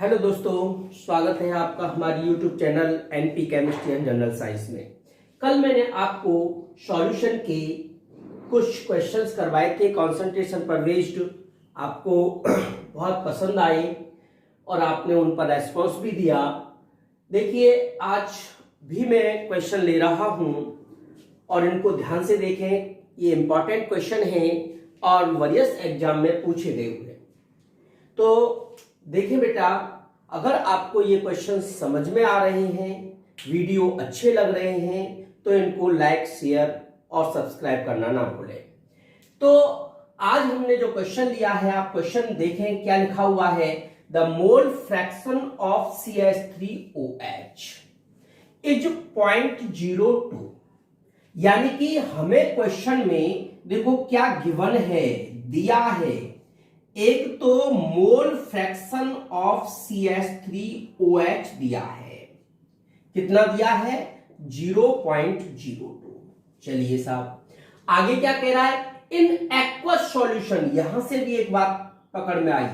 Hello दोस्तों, स्वागत है आपका हमारी YouTube channel NP chemistry and general science में। कल मैंने आपको सॉल्यूशन के कुछ क्वेश्चंस करवाए थे कंसंट्रेशन पर बेस्ड। आपको बहुत पसंद आए और आपने उन पर रेस्पॉन्स भी दिया। देखिए, आज भी मैं क्वेश्चन ले रहा हूं और इनको ध्यान से देखें। ये इंपॉर्टेंट क्वेश्चन हैं और वरियस एग्जाम में पूछे गए हुए। तो देखिए बेटा, अगर आपको ये क्वेश्चन समझ में आ रहे हैं, वीडियो अच्छे लग रहे हैं, तो इनको लाइक, शेयर और सब्सक्राइब करना ना भूलें। तो आज हमने जो क्वेश्चन लिया है, आप क्वेश्चन देखें क्या लिखा हुआ है। The mole fraction of CH3OH is 0.02। यानी कि हमें क्वेश्चन में देखो क्या गिवन है, दिया है। एक तो मोल फ्रैक्शन ऑफ CH3OH दिया है, कितना दिया है 0.02। चलिए साहब, आगे क्या कह रहा है, इन एक्वस सॉल्यूशन। यहां से भी एक बात पकड़ में आई,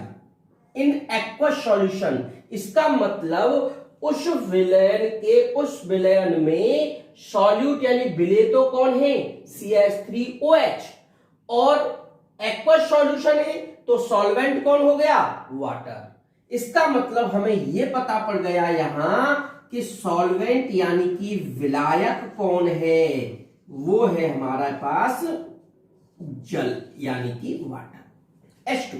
इन एक्वस सॉल्यूशन, इसका मतलब उस विलयन के उस विलयन में सॉल्यूट यानी विलेय तो कौन है, CH3OH, और एक्वस सॉल्यूशन है तो सॉल्वेंट कौन हो गया, वाटर। इसका मतलब हमें यह पता पड़ गया यहां कि सॉल्वेंट यानी कि विलायक कौन है, वो है हमारे पास जल यानी कि वाटर, H2।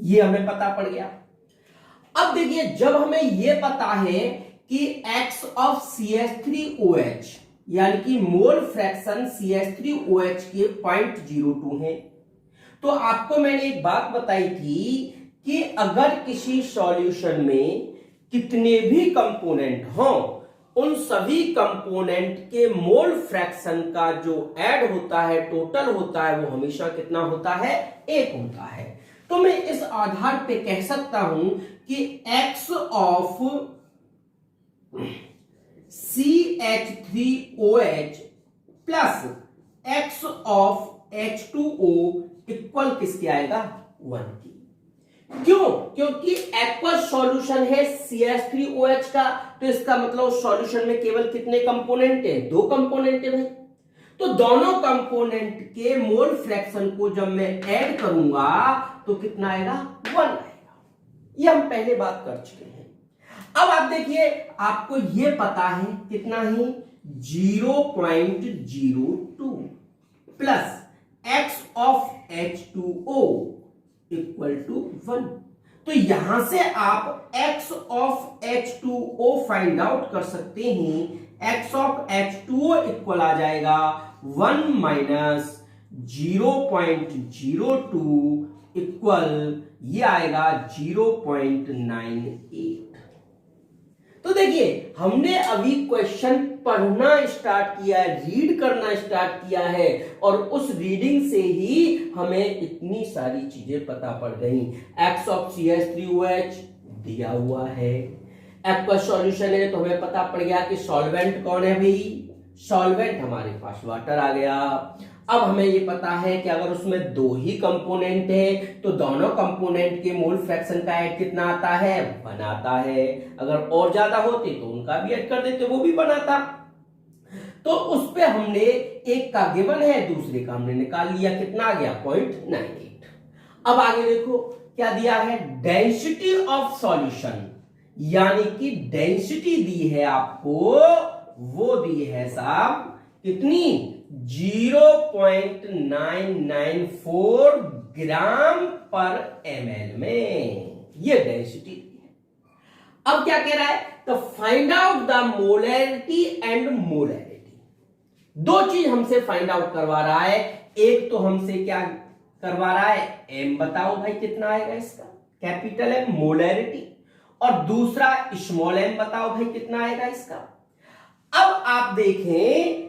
ये हमें पता पड़ गया। अब देखिए, जब हमें यह पता है कि X ऑफ CH3OH यानी कि मोल फ्रैक्शन CH3OH के 0.02 है, तो आपको मैंने एक बात बताई थी कि अगर किसी सॉल्यूशन में कितने भी कंपोनेंट हों, उन सभी कंपोनेंट के मोल फ्रैक्शन का जो ऐड होता है, टोटल होता है, वो हमेशा कितना होता है, 1 होता है। तो मैं इस आधार पे कह सकता हूं कि X of CH3OH plus X of H2O equal किसके आएगा, 1 की। क्यों? क्योंकि एक्वस सॉल्यूशन है CH3OH का, तो इसका मतलब सॉल्यूशन में केवल कितने कंपोनेंट है, 2 कंपोनेंट है। तो दोनों कंपोनेंट के मोल फ्रैक्शन को जब मैं ऐड करूंगा तो कितना आएगा, 1 आएगा। ये हम पहले बात कर चुके हैं। अब आप देखिए, आपको ये पता है कितना है, 0.02 plus X of H2O equal to 1। तो यहां से आप X of H2O find out कर सकते हैं। X ऑफ H2O इक्वल आ जाएगा 1 माइनस 0.02 इक्वल ये आएगा 0.98। तो देखिए, हमने अभी क्वेश्चन पढ़ना स्टार्ट किया है, रीड करना स्टार्ट किया है, और उस रीडिंग से ही हमें इतनी सारी चीजें पता पड़ गई। X ऑफ CH3OH दिया हुआ है, एक्वस सॉल्यूशन है, तो हमें पता पड़ गया कि सॉल्वेंट कौन है भाई, सॉल्वेंट हमारे पास वाटर आ गया। अब हमें ये पता है कि अगर उसमें 2 ही कंपोनेंट है तो दोनों कंपोनेंट के मोल फ्रैक्शन का ऐड कितना आता है, 1 आता है। अगर और ज्यादा होते तो उनका भी ऐड कर देते, वो भी बनाता। तो उस पे हमने एक का गिवन है, दूसरे का हमने निकाल लिया, कितना आ गया, 0.98। अब आगे देखो क्या दिया है, डेंसिटी ऑफ सॉल्यूशन, यानी कि डेंसिटी दी है आपको, वो दी है साहब कितनी, 0.994 ग्राम पर ml में, ये डेंसिटी है। अब क्या कह रहा है, तो find out the molarity and molarity. 2 चीज हमसे फाइंड आउट करवा रहा है। एक तो हमसे क्या करवा रहा है, m बताओ भाई कितना आएगा इसका, कैपिटल M मोलैरिटी, और दूसरा स्मॉल m बताओ भाई कितना आएगा इसका। अब आप देखें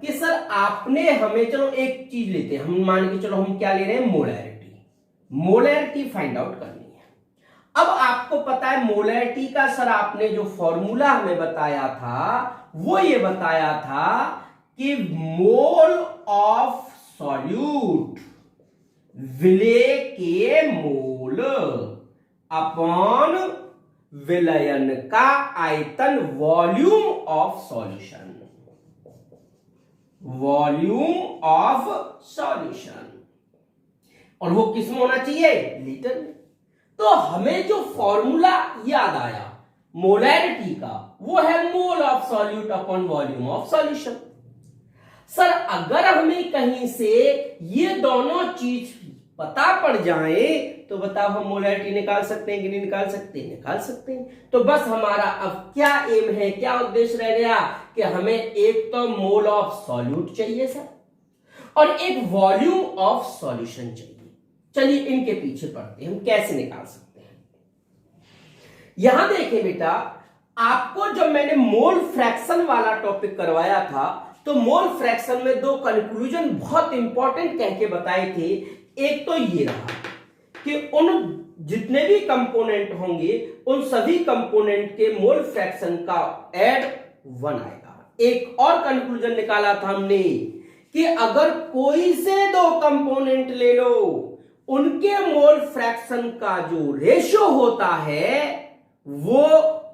कि सर आपने हमें, चलो एक चीज लेते हैं, हम मान के चलो हम क्या ले रहे हैं, मोलैरिटी। मोलैरिटी फाइंड आउट करनी है। अब आपको पता है मोलैरिटी का सर आपने जो फॉर्मूला हमें बताया था, वो ये बताया था कि मोल ऑफ सॉल्यूट विलेय के मोल अपॉन विलयन का आयतन, volume of solution, volume of solution. और वो किस में होना चाहिए? लीटर में। तो हमें जो फॉर्मूला याद आया मोलैरिटी का, वो है मोल of solute upon volume of solution. Sir अगर हमें कहीं से ये दोनों चीज पता पड़ जाए तो बताओ हम मोलैरिटी निकाल सकते हैं कि नहीं निकाल सकते? निकाल सकते हैं। तो बस हमारा अब क्या एम है, क्या उद्देश्य रह गया कि हमें एक तो मोल ऑफ सॉल्यूट चाहिए सर, और एक वॉल्यूम ऑफ सॉल्यूशन चाहिए। चलिए इनके पीछे पढ़ते हैं हम कैसे निकाल सकते हैं। यहां देखें बेटा, आपको जब मैंने मोल फ्रैक्शन वाला टॉपिक करवाया था तो मोल फ्रैक्शन में दो कंक्लूजन बहुत इंपॉर्टेंट कह के बताए थे। एक तो ये रहा कि उन जितने भी कंपोनेंट होंगे उन सभी कंपोनेंट के मोल फ्रैक्शन का ऐड 1 आएगा। एक और कंक्लूजन निकाला था हमने कि अगर कोई से दो कंपोनेंट ले लो, उनके मोल फ्रैक्शन का जो रेशो होता है वो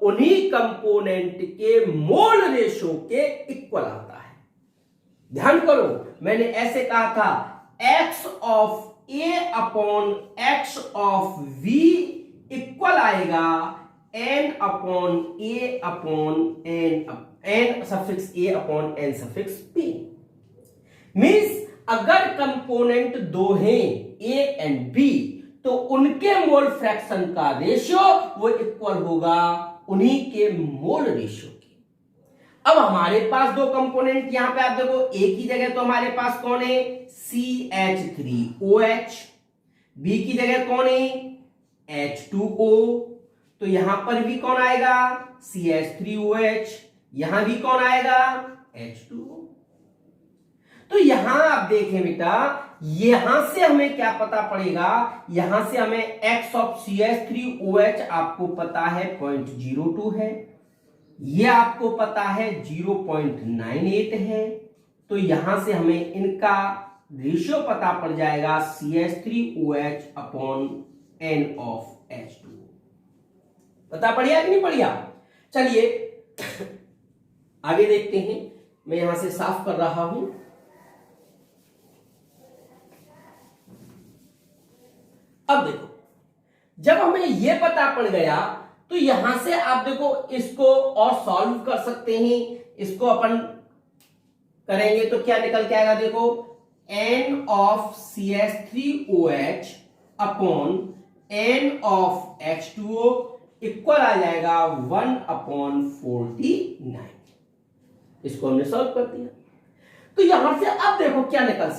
उन्हीं कंपोनेंट के मोल रेशो के इक्वल आता है। ध्यान करो, मैंने ऐसे कहा था x of a upon x of v equal आएगा n upon a upon n suffix a upon n suffix p। Means अगर कंपोनेंट दो हैं a एंड b तो उनके मोल फ्रैक्शन का रेशियो वो इक्वल होगा उन्हीं के मोल रेशियो के। अब हमारे पास दो कंपोनेंट यहां पे आप देखो, a की जगह तो हमारे पास कौन है? CH3OH। b की जगह कौन है? H2O। तो यहां पर भी कौन आएगा? CH3OH। यहां भी कौन आएगा? H2O। तो यहां आप देखें बेटा, यहां से हमें क्या पता पड़ेगा? यहां से हमें x ऑफ CH3OH आपको पता है 0.02 है, ये आपको पता है 0.98 है। तो यहां से हमें इनका रेशियो पता पड़ जाएगा CH3OH upon N of H2O। पता पड़िया कि नहीं पड़िया? चलिए आगे देखते हैं। मैं यहां से साफ कर रहा हूं। अब देखो, जब हमें यह पता पड़ गया तो यहां से आप देखो इसको और सॉल्व कर सकते हैं। इसको अपन करेंगे तो क्या निकल के आएगा? देखो N of CH3OH upon N of H2O equal आ जाएगा 1/49। इसको हमने सॉल्व कर दिया। तो यहां से अब देखो क्या निकाल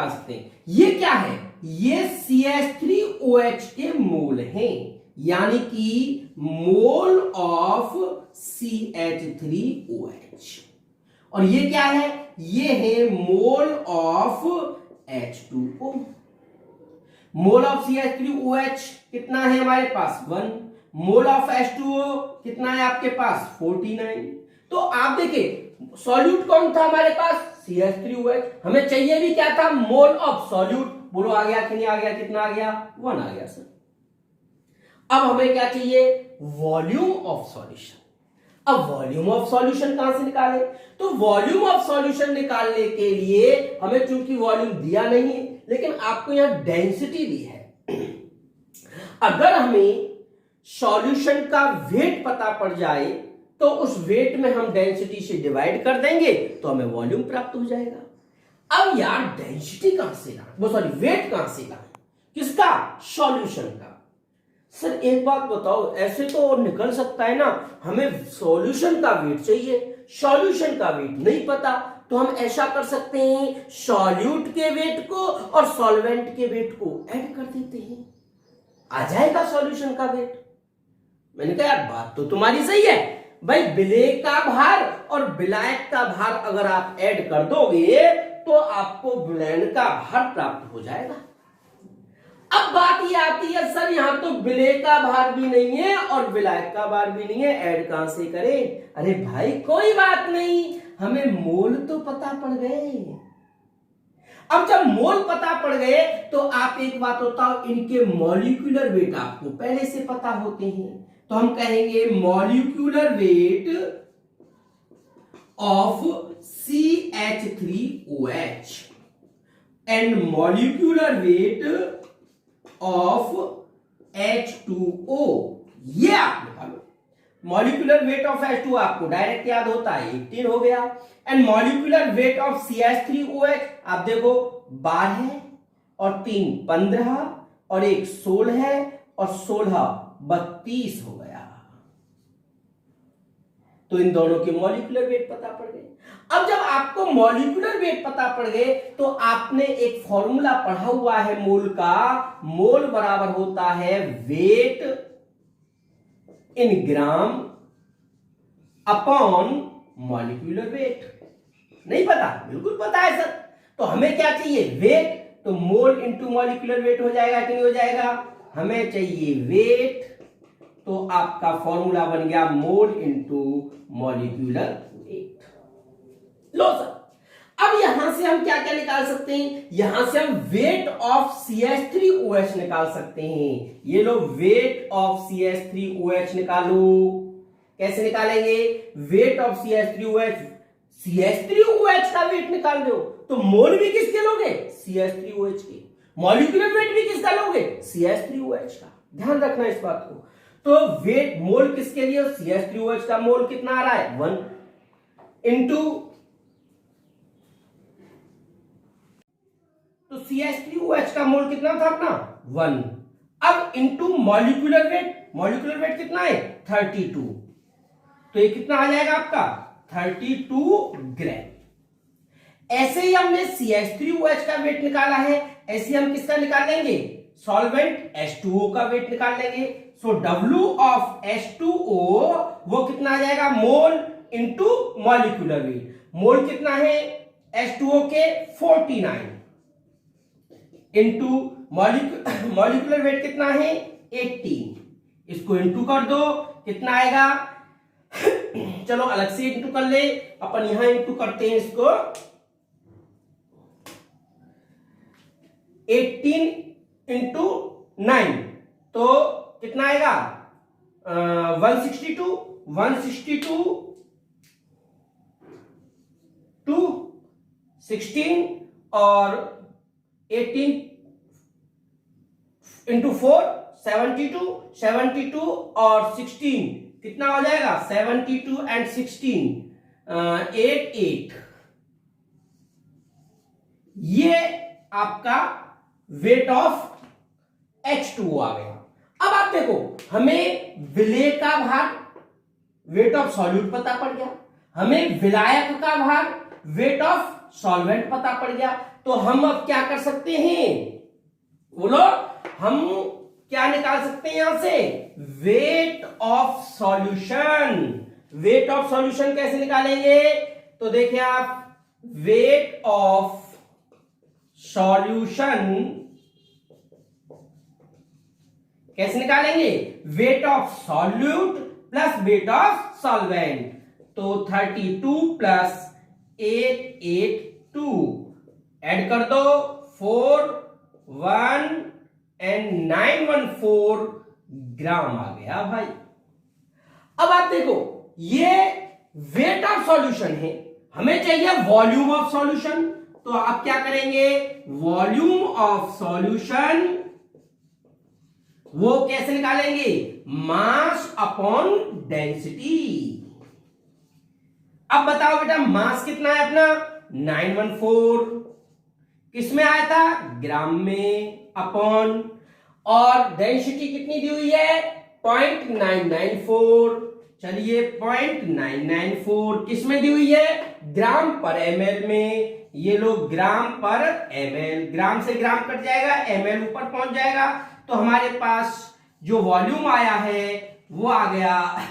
सकते हैं। ये क्या है? ये CH3OH के मोल हैं, यानी कि मोल ऑफ CH3OH। और ये क्या है? ये है mole of H2O। Mole of CH3OH कितना है हमारे पास? 1। मोल ऑफ H2O कितना है आपके पास? 49। तो आप देखिए सॉल्यूट कौन था हमारे पास? CH3OH। हमें चाहिए भी क्या था? मोल ऑफ सॉल्यूट। बोलो आ गया कि नहीं आ गया? कितना आ गया? 1 आ गया सर। अब हमें क्या चाहिए? Volume of solution. अब वॉल्यूम ऑफ सॉल्यूशन कहां से निकाले? तो वॉल्यूम ऑफ सॉल्यूशन निकालने के लिए हमें चूंकि वॉल्यूम दिया नहीं लेकिन आपको यहां डेंसिटी दी है। अगर हमें सॉल्यूशन का वेट पता पड़ जाए तो उस वेट में हम डेंसिटी से डिवाइड कर देंगे तो हमें वॉल्यूम प्राप्त हो जाएगा। अब यार डेंसिटी कहां से लाए? वो सॉरी वेट कहां से लाए? किसका? सॉल्यूशन का। सर एक बात बताओ, ऐसे तो निकल सकता है ना, हमें सॉल्यूशन का वेट चाहिए, सॉल्यूशन का वेट नहीं पता, तो हम ऐसा कर सकते हैं सॉल्यूट के वेट को और सॉल्वेंट के वेट को ऐड कर देते हैं, आ जाएगा सॉल्यूशन का वेट। मैंने कहा यार बात तो तुम्हारी सही है भाई, विलेय का भार और विलायक का भार अगर आप ऐड कर दोगे तो आपको विलयन का भार प्राप्त हो जाएगा। अब बात ये आती है सर यहां तो विलेय का भार भी नहीं है और विलायक का भार भी नहीं है, ऐड कहां से करें? अरे भाई कोई बात नहीं, हमें मोल तो पता पड़ गए। अब जब मोल पता पड़ गए तो आप एक बात बताओ, इनके मॉलिक्यूलर वेट आपको पहले से पता होते हैं, तो हम कहेंगे molecular weight of CH3OH and molecular weight of H2O। ये आप निकालो। मॉलिक्यूलर वेट ऑफ H2O आपको डायरेक्ट याद होता है, 18 हो गया। And molecular weight of CH3OH आप देखो 12 और 3 15 और 1 16 है और 16 32 हो गया। तो इन दोनों के मॉलिक्यूलर वेट पता पड़ गए। अब जब आपको मॉलिक्यूलर वेट पता पड़ गए तो आपने एक फॉर्मूला पढ़ा हुआ है मोल का। मोल बराबर होता है वेट इन ग्राम अपॉन मॉलिक्यूलर वेट। नहीं पता? बिल्कुल पता है सर। तो हमें क्या चाहिए? वेट। तो मोल इंटू मॉलिक्यूलर वेट हो जाएगा कि नहीं हो जाएगा? हमें चाहिए वेट, तो आपका फॉर्मूला बन गया मोल इंटू मॉलिक्यूलर वेट। लो सर, अब यहां से हम क्या क्या निकाल सकते हैं? यहां से हम वेट ऑफ CH3OH निकाल सकते हैं। ये लो वेट ऑफ CH3OH निकालो। कैसे निकालेंगे? वेट ऑफ CH3OH, CH3OH का वेट निकाल दो तो मोल भी किसके लोगे? CH3OH के। मॉलिक्यूलर वेट भी किसका लोगे? CH3OH का। ध्यान रखना इस बात को। तो वेट मोल किसके लिए? CH3OH का मोल कितना आ रहा है? 1 इंटू, तो CH3OH का मोल कितना था अपना? 1। अब into molecular wait, molecular weight कितना है? 32। तो ये कितना आ जाएगा आपका? 32 ग्राम। ऐसे ही हमने CH3OH का वेट निकाला है, ऐसे हम किसका निकाल लेंगे? सॉल्वेंट H2O का वेट निकाल लेंगे। सो W ऑफ H2O वो कितना आ जाएगा? Mole into molecular weight. Mole कितना है H2O के? 49 इंटू मॉलिक्यूलर वेट कितना है? 18। इसको इंटू कर दो, कितना आएगा? चलो अलग से इंटू कर ले, अपन यहां इंटू करते हैं इसको। 18 इंटू 9 तो कितना आएगा? 162 टू 16 और 18 इंटू 4 72 और 16 कितना हो जाएगा? 72 एंड 16 8। ये आपका वेट ऑफ H2O आ गया। अब आप देखो, हमें विलेय का भाग वेट ऑफ सॉल्यूट पता पड़ गया, हमें विलायक का भाग वेट ऑफ सॉल्वेंट पता पड़ गया। तो हम अब क्या कर सकते हैं? बोलो, हम क्या निकाल सकते हैं यहां से? Weight of solution. Weight of solution कैसे निकालेंगे? तो देखिए आप, वेट ऑफ सॉल्यूशन कैसे निकालेंगे? Weight of solute plus weight of solvent. तो 32 प्लस 882 ऐड कर दो, 4 1 एंड 914 ग्राम आ गया भाई। अब आप देखो, ये वेट ऑफ सॉल्यूशन है, हमें चाहिए वॉल्यूम ऑफ सॉल्यूशन। तो आप क्या करेंगे? वॉल्यूम ऑफ सॉल्यूशन वो कैसे निकालेंगे? Mass upon density. अब बताओ बेटा, मास कितना है अपना? 914। किसमें आया था? ग्राम में। अपॉन, और डेंसिटी कितनी दी हुई है? 0.994। चलिए 0.994 किसमें दी हुई है? ग्राम पर ml में। ये लोग ग्राम पर ml, ग्राम से ग्राम कट जाएगा, ml ऊपर पहुंच जाएगा। तो हमारे पास जो वॉल्यूम आया है वो आ गया,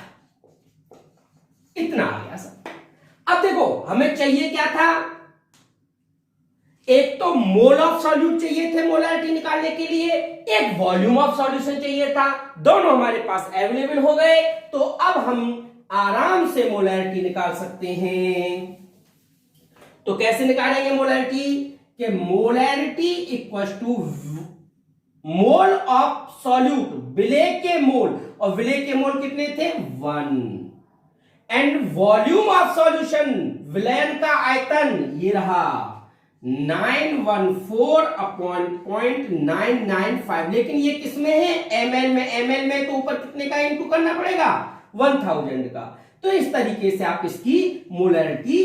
इतना आ गया सर। अब देखो, हमें चाहिए क्या था? एक तो मोल ऑफ सॉल्यूट चाहिए थे मोलारिटी निकालने के लिए, एक वॉल्यूम ऑफ सॉल्यूशन चाहिए था। दोनों हमारे पास अवेलेबल हो गए, तो अब हम आराम से मोलारिटी निकाल सकते हैं। तो कैसे निकालेंगे मोलारिटी? कि molarity equal to mole of solute, विलेय के मोल, और विलेय के मोल कितने थे 1, एंड वॉल्यूम ऑफ सॉल्यूशन, विलयन का आयतन ये रहा 914 अपॉन 0.995, लेकिन ये किसमें है ml में, ml में तो ऊपर कितने का इंटू करना पड़ेगा 1000 का। तो इस तरीके से आप इसकी मोलैरिटी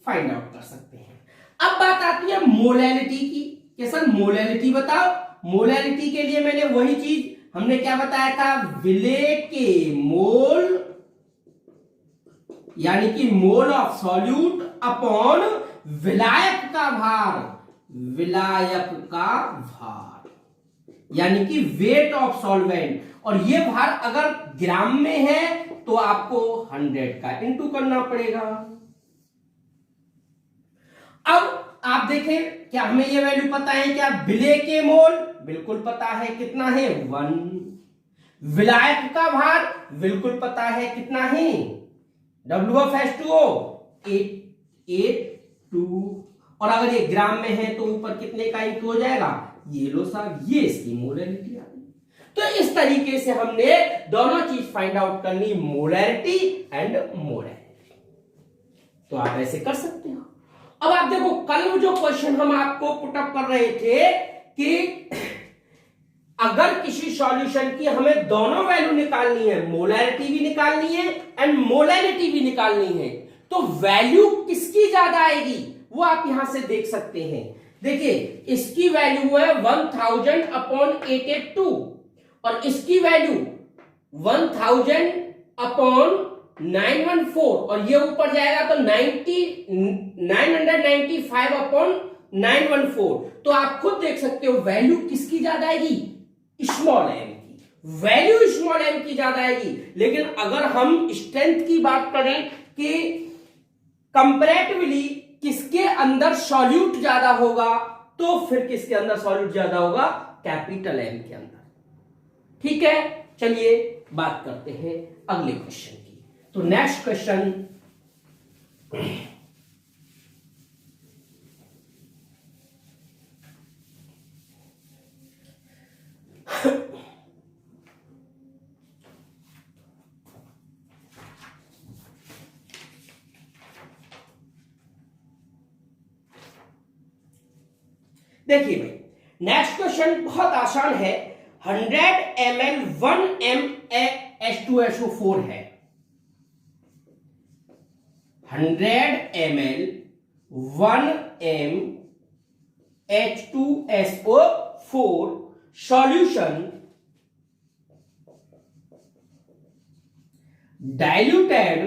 फाइंड आउट कर सकते हैं। अब बात आती है मोलैरिटी की कि सर मोलैरिटी बताओ। मोलैरिटी के लिए मैंने वही चीज हमने क्या बताया था, विलेय के मोल यानी कि मोल ऑफ सॉल्यूट अपॉन विलायक का भार, विलायक का भार यानी कि वेट ऑफ सॉल्वेंट, और ये भार अगर ग्राम में है तो आपको 100 का इंटू करना पड़ेगा। अब आप देखें क्या हमें ये वैल्यू पता है क्या, विलेय के मोल बिल्कुल पता है कितना है 1, विलायक का भार बिल्कुल पता है कितना है WFH2O 882, और अगर ये ग्राम में है तो ऊपर कितने का इंटू हो जाएगा, ये लो साहब, ये इसकी मोलैरिटी आ गई। तो इस तरीके से हमने दोनों चीज फाइंड आउट करनी, मोलैरिटी एंड मोलैरिटी। तो आप ऐसे कर सकते हो। अब आप देखो कल जो क्वेश्चन हम आपको पुटअप कर रहे थे कि अगर किसी सॉल्यूशन की हमें दोनों वैल्यू निकालनी है, मोलैरिटी भी निकालनी है एंड मोलैरिटी भी निकालनी है, तो वैल्यू किसकी ज्यादा आएगी वो आप यहां से देख सकते हैं। देखिए इसकी वैल्यू है 1000 अपॉन 882 और इसकी वैल्यू 1000 अपॉन 914, और ये ऊपर जाएगा तो 995 अपॉन 914। तो आप खुद देख सकते हो वैल्यू किसकी ज्यादा आएगी, स्मॉल एम की वैल्यू स्मॉल एम की ज्यादा आएगी। लेकिन अगर हम स्ट्रेंथ की बात करें कि कंपैरेटिवली किसके अंदर सॉल्यूट ज्यादा होगा, तो फिर किसके अंदर सॉल्यूट ज्यादा होगा, कैपिटल एम के अंदर। ठीक है, चलिए बात करते हैं अगले क्वेश्चन की। तो नेक्स्ट क्वेश्चन देखिए भाई, नेक्स्ट क्वेश्चन बहुत आसान है। 100 ml 1 m H2SO4 है। 100 ml 1 m H2SO4 solution diluted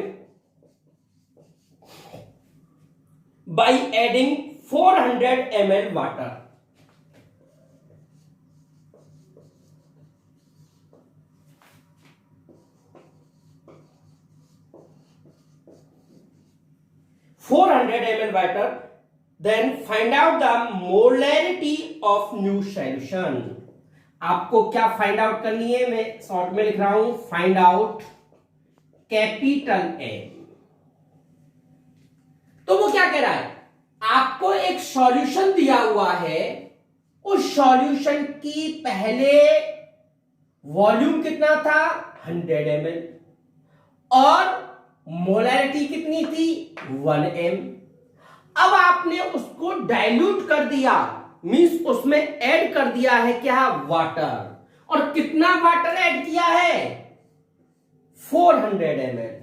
by adding 400 ml water. water, then find out the molarity of new solution. आपको क्या फाइंड आउट करनी है, मैं शॉर्ट में लिख रहा हूं, फाइंड आउट कैपिटल एम। तो वो क्या कह रहा है, आपको एक सॉल्यूशन दिया हुआ है, उस सॉल्यूशन की पहले वॉल्यूम कितना था 100 ml और मोलैरिटी कितनी थी 1 m। अब आपने उसको डाइल्यूट कर दिया, मींस उसमें ऐड कर दिया है क्या, वाटर, और कितना वाटर ऐड किया है 400 ml।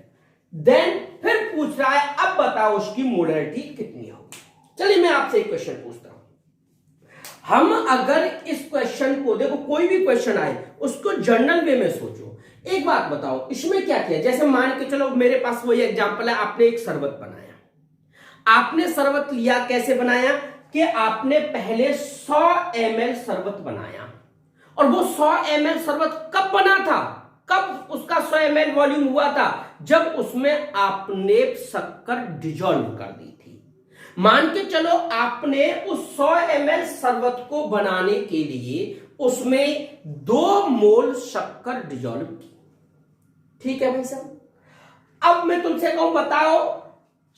देन फिर पूछ रहा है अब बताओ उसकी मोलैरिटी कितनी होगी। चलिए मैं आपसे एक क्वेश्चन पूछता हूं। हम अगर इस क्वेश्चन को, देखो कोई भी क्वेश्चन आए उसको जर्नल वे में सोचो। एक बात बताओ इसमें क्या किया, जैसे मान के चलो मेरे पास वही एग्जांपल है, आपने एक शरबत बनाया, आपने शरबत लिया, कैसे बनाया कि आपने पहले 100 ml शरबत बनाया, और वो 100 ml शरबत कब बना था, कब उसका 100 ml वॉल्यूम हुआ था, जब उसमें आपने शक्कर डिजोल्व कर दी थी। मान के चलो आपने उस 100 ml शरबत को बनाने के लिए उसमें 2 मोल शक्कर डिजोल्व की। ठीक है भाई साहब, अब मैं तुमसे कहूं बताओ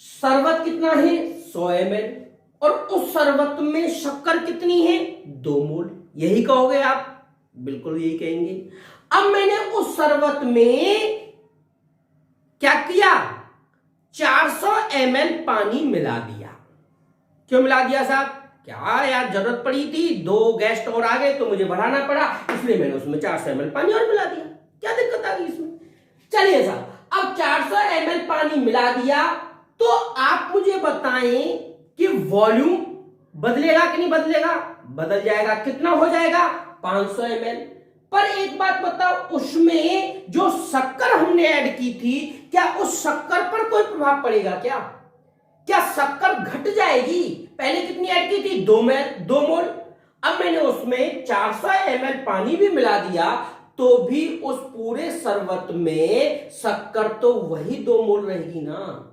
शरबत कितना है 100 ml, और उस शरबत में शक्कर कितनी है? 2 मोल। यही कहोगे आप? बिल्कुल यही कहेंगे। अब मैंने उस शरबत में क्या किया? 400 ml पानी मिला दिया। क्यों मिला दिया साहब? क्या यार, जरूरत पड़ी थी, 2 गेस्ट और आ गए तो मुझे बढ़ाना पड़ा, इसलिए मैंने उसमें 400 ml पानी और मिला दिया। क्या दिक्कत आ गई इसमें? चलिए साहब, अब 400 ml पानी मिला दिया, तो आप मुझे बताएं कि वॉल्यूम बदलेगा कि नहीं बदलेगा? बदल जाएगा। कितना हो जाएगा? 500 ml। पर एक बात बताओ, उसमें जो शक्कर हमने ऐड की थी, क्या उस शक्कर पर कोई प्रभाव पड़ेगा? क्या शक्कर घट जाएगी? पहले कितनी ऐड की थी? 2 मोल। अब मैंने उसमें 400 ml पानी भी मिला दिया, तो भी उस पूरे शरबत में शक्कर तो वही 2 मोल रहेगी ना।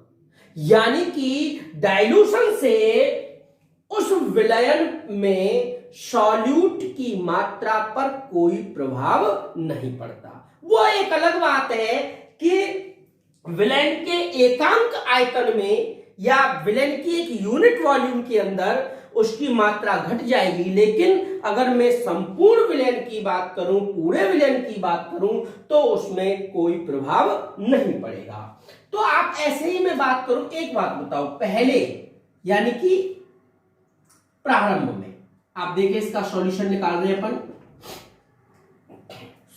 यानी कि डाइल्यूशन से उस विलयन में सॉल्यूट की मात्रा पर कोई प्रभाव नहीं पड़ता। वो एक अलग बात है कि विलयन के एकांक आयतन में या विलयन की एक यूनिट वॉल्यूम के अंदर उसकी मात्रा घट जाएगी, लेकिन अगर मैं संपूर्ण विलयन की बात करूं, पूरे विलयन की बात करूं, तो उसमें कोई प्रभाव नहीं पड़ेगा। तो आप ऐसे ही मैं बात करूं, एक बात बताओ, पहले यानी कि प्रारंभ में आप देखिए, इसका सॉल्यूशन निकाल रहे हैं अपन।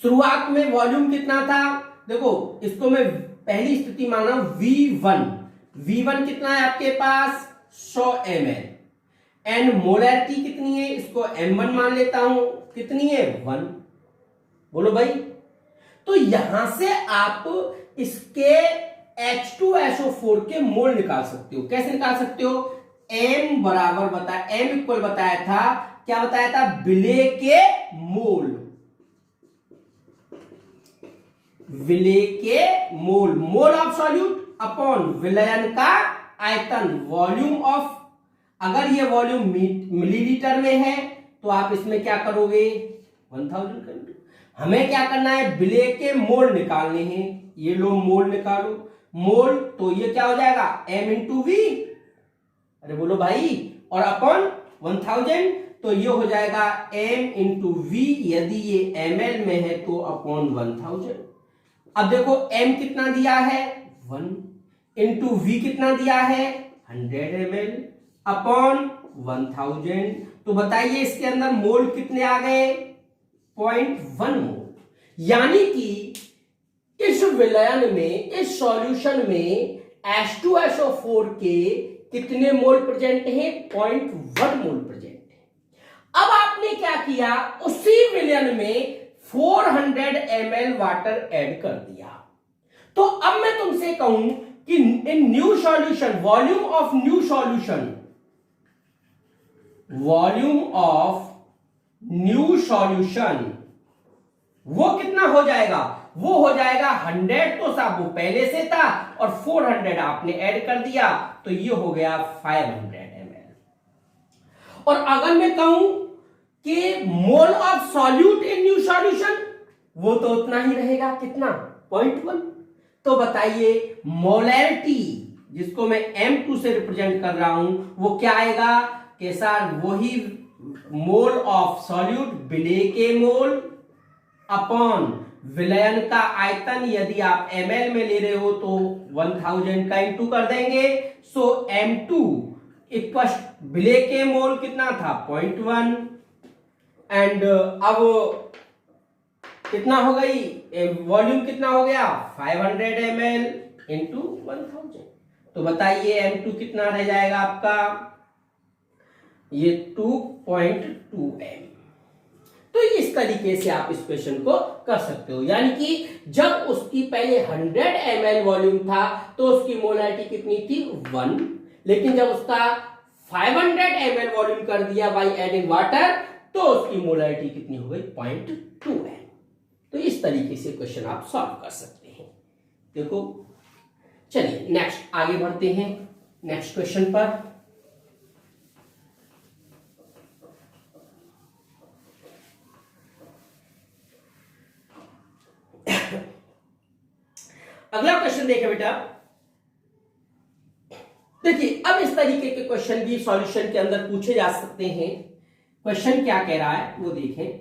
शुरुआत में वॉल्यूम कितना था? देखो, इसको मैं पहली स्थिति मान रहा हूं V1। V1 कितना है आपके पास? 100 ml। एंड मोलैरिटी कितनी है? इसको M1 मान लेता हूं। कितनी है? 1। बोलो भाई। तो यहां से आप इसके H2SO4 के मोल निकाल सकते हो। कैसे निकाल सकते हो? M बराबर बताया, M इक्वल बताया था, क्या बताया था? विलेय के मोल। विलेय के मोल, मोल ऑफ सॉल्यूट अपॉन विलयन का आयतन, वॉल्यूम ऑफ। अगर ये वॉल्यूम मिलीलीटर में है तो आप इसमें क्या करोगे? 1000 कर दो। हमें क्या करना है? विलेय के मोल निकालने हैं। ये लो मोल निकालो। मोल तो ये क्या हो जाएगा? M into V. अरे बोलो भाई। और अपॉन 1000 तो ये हो जाएगा M इंटू वी। यदि ये ml में है तो अपॉन 1000। अब देखो M कितना दिया है? 1 इंटू वी कितना दिया है? 100 ml अपॉन 1000। तो बताइए इसके अंदर मोल कितने आ गए? 0.1 मोल। यानी कि इस विलयन में, इस सॉल्यूशन में H2SO4 के कितने मोल प्रेजेंट हैं? 0.1 मोल प्रेजेंट है। अब आपने क्या किया? उसी विलयन में 400 ml वाटर ऐड कर दिया। तो अब मैं तुमसे कहूं कि in new solution, volume of new solution, volume of new solution वो कितना हो जाएगा? वो हो जाएगा 100। तो साहब वो पहले से था और 400 आपने ऐड कर दिया, तो ये हो गया 500 ml। और अगर मैं कहूं कि मोल of solute in new solution, वो तो उतना ही रहेगा। कितना? 0.1। तो बताइए मोलैरिटी, जिसको मैं M2 से रिप्रेजेंट कर रहा हूं, वो क्या आएगा? के साथ वही मोल ऑफ सॉल्यूट, विलेय के मोल अपॉन विलयन का आयतन। यदि आप ml में ले रहे हो तो 1000 का इंटू कर देंगे। सो M2 इक्वल विलेय के मोल कितना था? 0.1। एंड अब कितना हो गई? वॉल्यूम कितना हो गया? 500 ml इंटू 1000। तो बताइए M2 कितना रह जाएगा आपका? ये 2.2 m। तो इस तरीके से आप इस क्वेश्चन को कर सकते हो। यानी कि जब उसकी पहले 100 ml वॉल्यूम था तो उसकी मोलैरिटी कितनी थी? 1। लेकिन जब उसका 500 ml वॉल्यूम कर दिया बाय एडिंग वाटर, तो उसकी मोलैरिटी कितनी हो गई? 0.2 m। तो इस तरीके से क्वेश्चन आप सॉल्व कर सकते हैं। देखो, चलिए नेक्स्ट आगे बढ़ते हैं नेक्स्ट क्वेश्चन पर। अगला क्वेश्चन देखें बेटा। देखिए अब इस तरीके के क्वेश्चन भी सॉल्यूशन के अंदर पूछे जा सकते हैं। क्वेश्चन क्या कह रहा है वो देखें।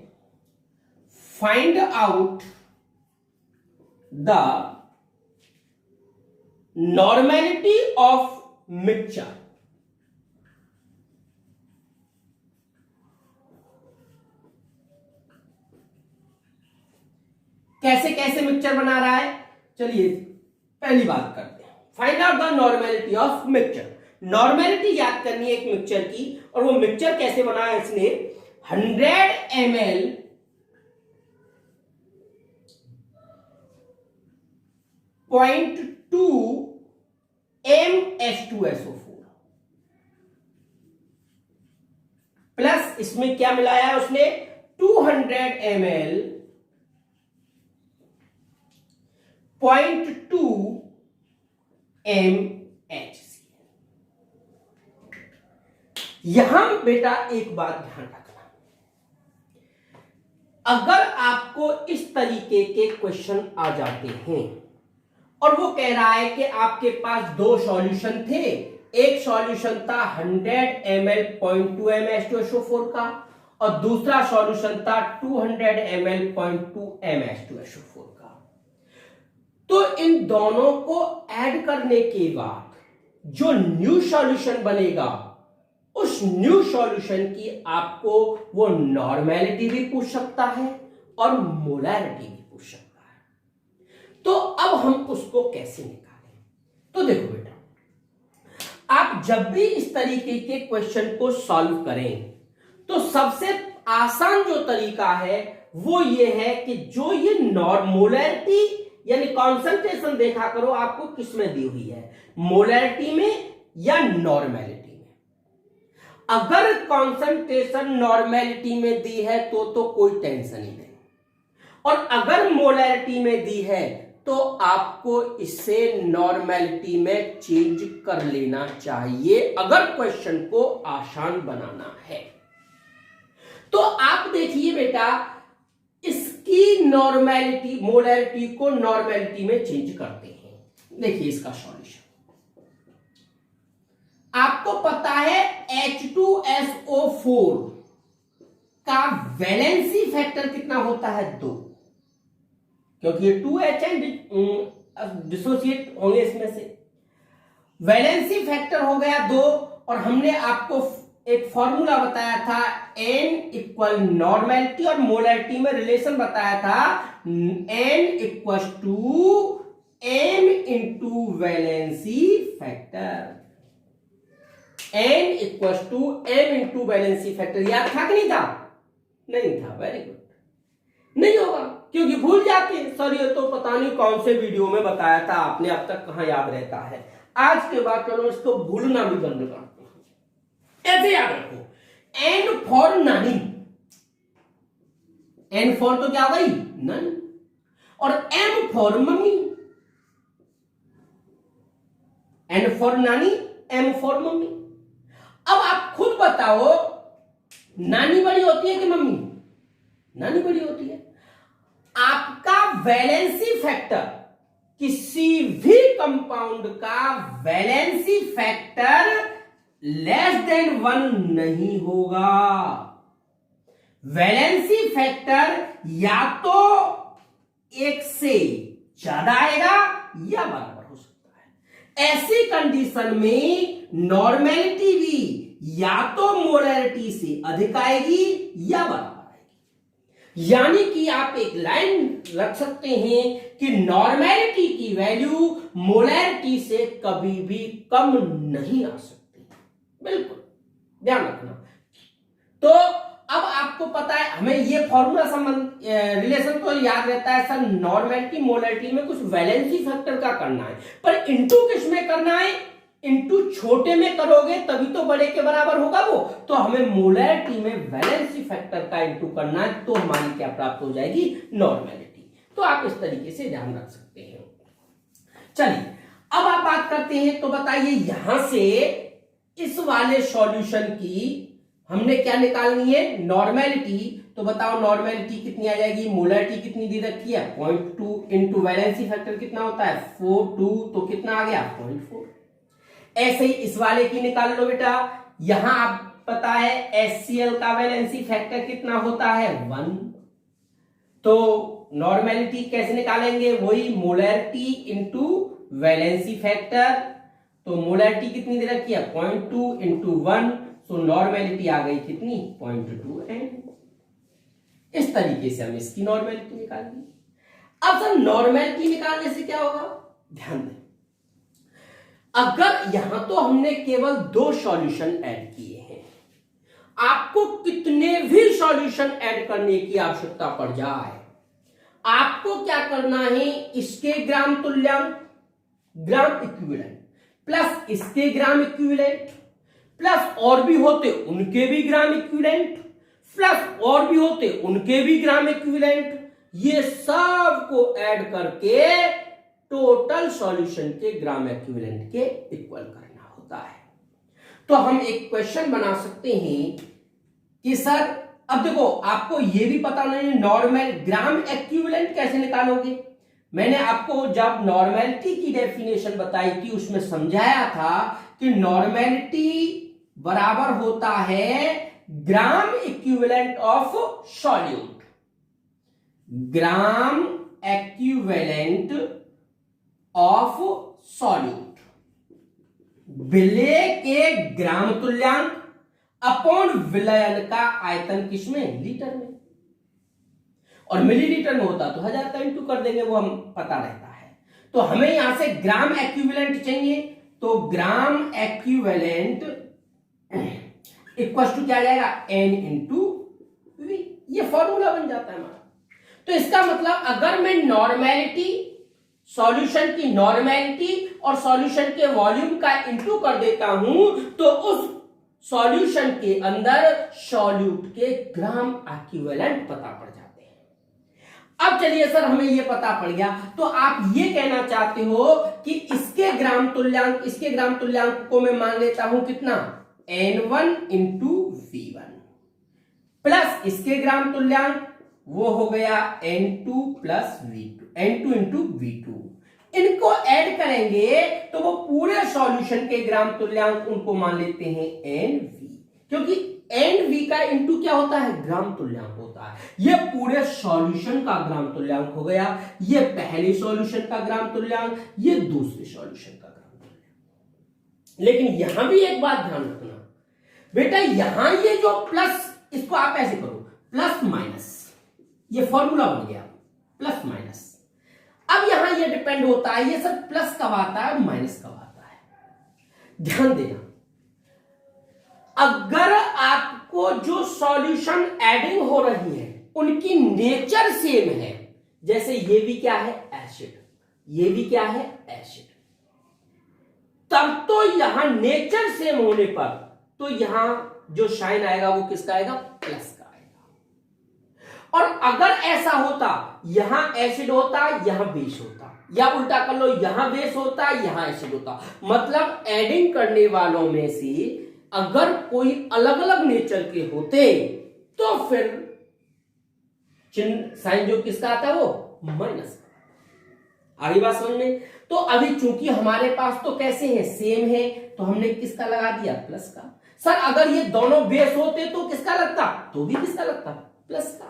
Find out the normality of mixture. कैसे कैसे मिक्सचर बना रहा है, चलिए पहली बात करते हैं। Find out the normality of mixture. Normality याद करनी है एक मिक्सचर की, और वो मिक्सचर कैसे बना है इसने। 100 ml 0.2 MH2SO4 प्लस इसमें क्या मिलाया है उसने 200 ml 0.2 MHCl। यहां बेटा एक बात ध्यान रखना, अगर आपको इस तरीके के क्वेश्चन आ जाते हैं और वो कह रहा है कि आपके पास दो सॉल्यूशन थे, एक सॉल्यूशन था 100 ml 0.2 MH2SO4 का और दूसरा सॉल्यूशन था 200 ml 0.2 MH2SO4 का। तो इन दोनों को ऐड करने के बाद जो न्यू सॉल्यूशन बनेगा, उस न्यू सॉल्यूशन की आपको वो नॉर्मेलिटी भी पूछ सकता है और मोलैरिटी भी पूछ सकता है। तो अब हम उसको कैसे निकालें। तो देखो बेटा, आप जब भी इस तरीके के क्वेश्चन को सॉल्व करें तो सबसे आसान जो तरीका है वो ये है कि जो ये मोलैरिटी यानी कॉन्सेंट्रेशन देखा करो आपको किस में दी हुई है, मोलैरिटी में या नॉर्मेलिटी में। अगर कॉन्सेंट्रेशन नॉर्मेलिटी में दी है तो कोई टेंशन ही नहीं, और अगर मोलैरिटी में दी है तो आपको इसे नॉर्मेलिटी में चेंज कर लेना चाहिए अगर क्वेश्चन को आसान बनाना है। तो आप देखिए बेटा, इसकी नॉर्मेलिटी मोलैरिटी को नॉर्मेलिटी में चेंज करते हैं। देखिए इसका सॉल्यूशन आपको पता है H2SO4 का वैलेंसी फैक्टर कितना होता है 2, क्योंकि ये 2H डिसोसिएट होंगे इसमें से। वैलेंसी फैक्टर हो गया 2, और हमने आपको एक फॉर्मूला बताया था N इक्वल नॉर्मेलिटी और मोलैरिटी में रिलेशन बताया था N equal to M into valency factor. N equal to M into valency factor याद था कि नहीं था? नहीं था, वेरी गुड। नहीं होगा क्योंकि भूल जाते हैं सर, ये तो पता नहीं कौन से वीडियो में बताया था आपने, अब तक कहां याद रहता है। आज के बाद चलो इसको भूलना भी बंद करते हैं। ऐसे याद रखो, N फॉर नानी, N फॉर तो क्या हो गई नन, और M for mummy, N for नानी M फॉर मम्मी। अब आप खुद बताओ, नानी बड़ी होती है कि मम्मी? नानी बड़ी होती है। आपका वैलेंसी फैक्टर, किसी भी कंपाउंड का वैलेंसी फैक्टर लेस देन 1 नहीं होगा। वैलेंसी फैक्टर या तो 1 से ज्यादा आएगा या बराबर हो सकता है। ऐसी कंडीशन में नॉर्मेलिटी भी या तो मोलैरिटी से अधिक आएगी या बराबर आएगी। यानी कि आप एक लाइन रख सकते हैं कि नॉर्मेलिटी की वैल्यू मोलैरिटी से कभी भी कम नहीं आ सकती, बिल्कुल ध्यान रखना। तो अब आपको पता है, हमें ये फॉर्मूला संबंध रिलेशन तो याद रहता है सर, नॉर्मेलिटी मोलैरिटी में कुछ वैलेंसी फैक्टर का करना है, पर इंटू किस में करना है? इंटू छोटे में करोगे तभी तो बड़े के बराबर होगा वो। तो हमें मोलैरिटी में वैलेंसी फैक्टर का इंटू करना है, तो हमारी क्या प्राप्त हो जाएगी? नॉर्मेलिटी। तो आप इस तरीके से ध्यान रख सकते हैं। चलिए अब आप बात करते हैं, तो बताइए यहां से इस वाले सॉल्यूशन की हमने क्या निकालनी है? नॉर्मेलिटी। तो बताओ नॉर्मेलिटी कितनी आ जाएगी? मोलैरिटी कितनी दी रखी है? 0.2 इंटू वैलेंसी फैक्टर कितना होता है? 4, 2, तो कितना आ गया? 0.4। ऐसे ही इस वाले की निकाल लो बेटा। यहां आप पता है HCl का वैलेंसी फैक्टर कितना होता है 1। तो नॉर्मेलिटी कैसे निकालेंगे, वही मोलैरिटी इंटू वैलेंसी फैक्टर। तो मोलैरिटी कितनी दे रखी है 0.2 इंटू 1, सो नॉर्मेलिटी आ गई कितनी 0.2 n। इस तरीके से हम इसकी नॉर्मेलिटी निकाल दी। अब सर नॉर्मेलिटी निकालने से क्या होगा, ध्यान दें, अगर यहां तो हमने केवल 2 सॉल्यूशन ऐड किए हैं, आपको कितने भी सॉल्यूशन ऐड करने की आवश्यकता पड़ जाए, आपको क्या करना है, इसके ग्राम तुल्यांक ग्राम इक्विवेलेंट प्लस इसके ग्राम इक्विवेलेंट प्लस और भी होते उनके भी ग्राम इक्विवेलेंट प्लस और भी होते उनके भी ग्राम इक्विवेलेंट, ये सब को ऐड करके टोटल सॉल्यूशन के ग्राम इक्विवेलेंट के इक्वल करना होता है। तो हम एक क्वेश्चन बना सकते हैं कि सर अब देखो आपको यह भी पता नहीं नॉर्मल ग्राम इक्विवेलेंट कैसे निकालोगे। मैंने आपको जब नॉर्मेलिटी की डेफिनेशन बताई थी उसमें समझाया था कि नॉर्मेलिटी बराबर होता है gram equivalent of solute, gram equivalent of solute, विलय के ग्राम तुल्यांक अपॉन विलयन का आयतन किसमें, लीटर में, और मिलीलीटर में होता तो 1000 का इंटू कर देंगे, वो हम पता रहता है। तो हमें यहां से ग्राम इक्विवेलेंट चाहिए, तो ग्राम इक्विवेलेंट इक्वल टू क्या आ जाएगा n इंटू वी, ये फॉर्मूला बन जाता है हमारा। तो इसका मतलब अगर मैं नॉर्मेलिटी, सॉल्यूशन की नॉर्मेलिटी और सॉल्यूशन के वॉल्यूम का इंटू कर देता हूं तो उस सॉल्यूशन के अंदर सॉल्यूट के ग्राम इक्विवेलेंट पता पड़ जाते हैं। अब चलिए सर हमें यह पता पड़ गया, तो आप ये कहना चाहते हो कि इसके ग्राम तुल्यांक को मैं मान लेता हूं कितना N1 इंटू V1 प्लस इसके ग्राम तुल्यांक वो हो गया N2 plus V2, N2 into V2, इनको ऐड करेंगे तो वो पूरे सॉल्यूशन के ग्राम तुल्यांक उनको मान लेते हैं NV, क्योंकि NV का इंटू क्या होता है ग्राम तुल्यांक होता है। ये पूरे सॉल्यूशन का ग्राम तुल्यांक हो गया, ये पहले सॉल्यूशन का ग्राम तुल्यांक, ये दूसरे सॉल्यूशन का ग्राम तुल्यांक। लेकिन यहां भी एक बात ध्यान रखना बेटा, यहां ये जो प्लस, इसको आप ऐसे करो प्लस माइनस, ये फॉर्मूला बन गया प्लस माइनस। अब यहां ये डिपेंड होता है ये सब प्लस कब आता है माइनस कब आता है। ध्यान देना, अगर आपको जो सॉल्यूशन एडिंग हो रही है उनकी नेचर सेम है, जैसे ये भी क्या है एसिड, ये भी क्या है एसिड, तब तो यहां नेचर सेम होने पर तो यहां जो साइन आएगा वो किसका आएगा प्लस का आएगा। और अगर ऐसा होता यहां एसिड होता यहां बेस होता, या उल्टा कर लो यहां बेस होता यहां एसिड होता, मतलब एडिंग करने वालों में से अगर कोई अलग अलग नेचर के होते तो फिर चिन्ह साइन जो किसका आता है वो माइनस का। आगे बात समझ में। तो अभी चूंकि हमारे पास तो कैसे है सेम है तो हमने किसका लगा दिया प्लस का। सर अगर ये दोनों बेस होते तो किसका लगता, तो भी किसका लगता प्लस का।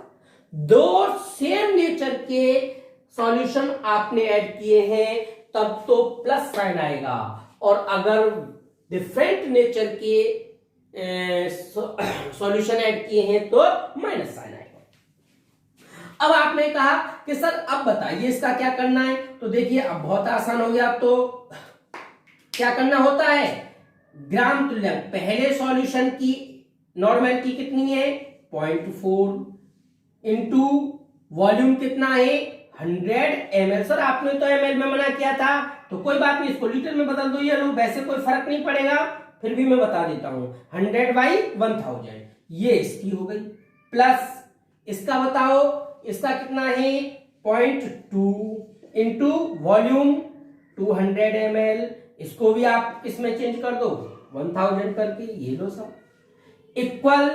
दो सेम नेचर के सॉल्यूशन आपने ऐड किए हैं तब तो प्लस साइन आएगा, और अगर डिफरेंट नेचर के सॉल्यूशन ऐड किए हैं तो माइनस साइन आएगा। अब आपने कहा कि सर अब बताइए इसका क्या करना है, तो देखिए अब बहुत आसान हो गया। तो क्या करना होता है, ग्राम तुल्यांक पहले सॉल्यूशन की नॉर्मेलिटी कितनी है 0.4 इंटू वॉल्यूम कितना है 100 ml। सर आपने तो ml में मना किया था तो कोई बात नहीं, इसको लीटर में बदल दो, ये लोग वैसे कोई फर्क नहीं पड़ेगा, फिर भी मैं बता देता हूं 100/1000 ये इसकी हो गई, प्लस इसका बताओ इसका कितना है 0.2 इंटू वॉल्यूम 200 ml, इसको भी आप इसमें चेंज कर दो 1000 करके, ये लो सब इक्वल।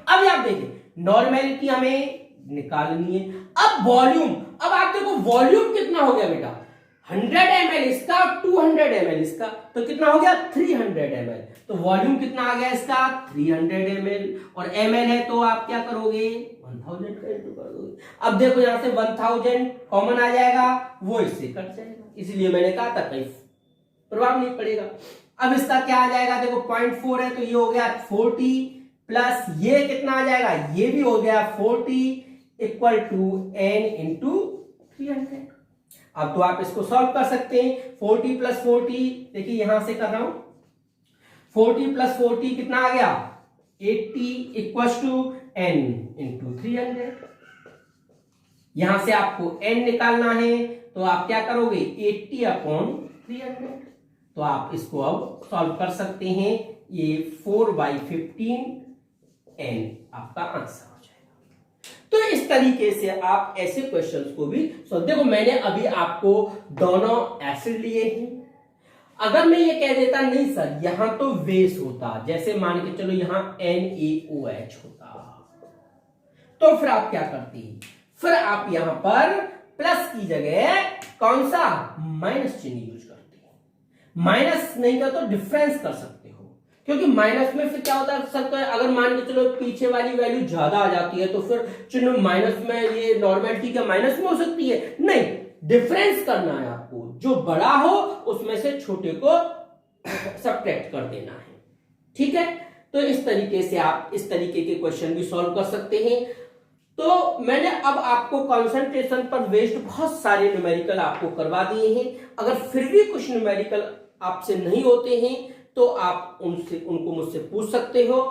अब आप देखिए नॉर्मेलिटी हमें निकालनी है। अब वॉल्यूम, अब आप देखो वॉल्यूम कितना हो गया बेटा, 100 ml इसका, 200 ml इसका, तो कितना हो गया 300 ml। तो वॉल्यूम कितना आ गया इसका 300 ml, और ml है तो आप क्या करोगे 1000 का इंटू कर दोगे। अब देखो यहां से 1000 कॉमन आ जाएगा, वो इससे कट जाएगा, इसलिए मैंने कहा था कहीं प्रभाव नहीं पड़ेगा। अब इसका क्या आ जाएगा, देखो 0.4 है तो ये हो गया 40 प्लस ये कितना आ जाएगा, ये भी हो गया 40 इक्वल टू n इंटू 300। अब तो आप इसको सॉल्व कर सकते हैं। 40 प्लस 40, देखिए यहां से कर रहा हूं, 40 प्लस 40 कितना आ गया 80 इक्वल टू n इंटू 300। यहां से आपको n निकालना है तो आप क्या करोगे 80 अपॉन 300। तो आप इसको अब सॉल्व कर सकते हैं, ये 4/15 n आपका आंसर हो जाएगा। तो इस तरीके से आप ऐसे क्वेश्चंस को भी देखो मैंने अभी आपको दोनों एसिड लिए हैं। अगर मैं ये कह देता नहीं सर यहां तो बेस होता, जैसे मान के चलो यहां NaOH होता, तो फिर आप क्या करते, फिर आप यहां पर प्लस की जगह कौन सा माइनस चिन्ह यूज करते हैं। माइनस नहीं कर तो डिफरेंस कर सकते हो, क्योंकि माइनस में फिर क्या होता है सर, अगर मान के चलो पीछे वाली वैल्यू ज्यादा आ जाती है तो फिर चिन्ह माइनस में, ये नॉर्मेलिटी क्या माइनस में हो सकती है, नहीं, डिफरेंस करना है आपको, जो बड़ा हो उसमें से छोटे को सब्ट्रैक्ट कर देना है, ठीक है। तो इस तरीके से आप इस तरीके के क्वेश्चन भी सॉल्व कर सकते हैं। तो मैंने अब आपको कंसंट्रेशन पर बेस्ड बहुत सारे न्यूमेरिकल आपको करवा दिए हैं। अगर फिर भी कुछ न्यूमेरिकल आपसे नहीं होते हैं तो आप उनको मुझसे पूछ सकते हो।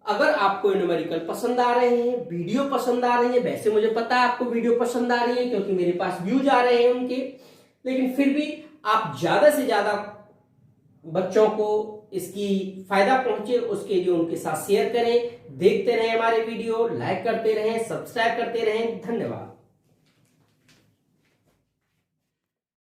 अगर आपको न्यूमेरिकल पसंद आ रहे हैं, वीडियो पसंद आ रही है, वैसे मुझे पता है आपको वीडियो पसंद आ रही है क्योंकि मेरे पास व्यूज आ रहे हैं उनके, लेकिन फिर भी आप ज्यादा से ज्यादा बच्चों को इसकी फायदा पहुंचे उसके लिए उनके साथ शेयर करें। देखते रहें हमारे वीडियो, लाइक करते रहें, सब्सक्राइब करते रहें। धन्यवाद।